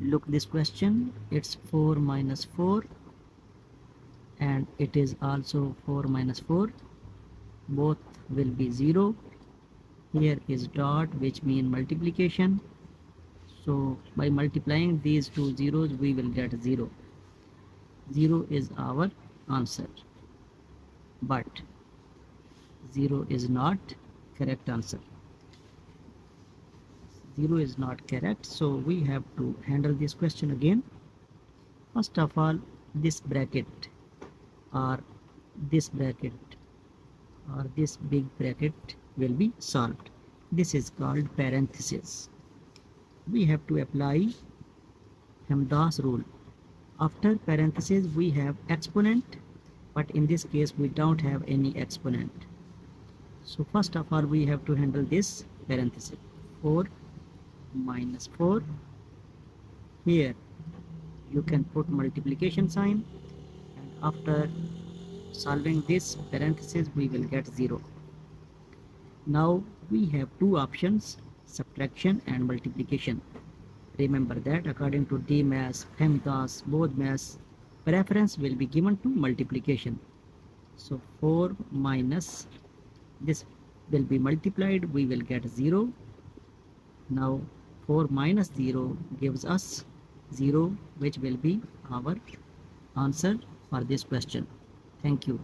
Look this question, it's 4 minus 4 and it is also 4 minus 4. Both will be 0. Here is dot, which means multiplication. So by multiplying these two zeros we will get 0. 0 is our answer, but 0 is not correct answer. 0 is not correct, so we have to handle this question again. First of all, this bracket or this bracket or this big bracket will be solved. This is called parenthesis. We have to apply Pemdas rule. After parenthesis we have exponent, but in this case we don't have any exponent. So first of all we have to handle this parenthesis. 4 minus 4. Here you can put multiplication sign, and after solving this parenthesis we will get 0. Now we have two options, subtraction and multiplication. Remember that according to D mass, Pemdas, both mass, preference will be given to multiplication. So 4 minus this will be multiplied, we will get 0. Now 4 minus 0 gives us 0, which will be our answer for this question. Thank you.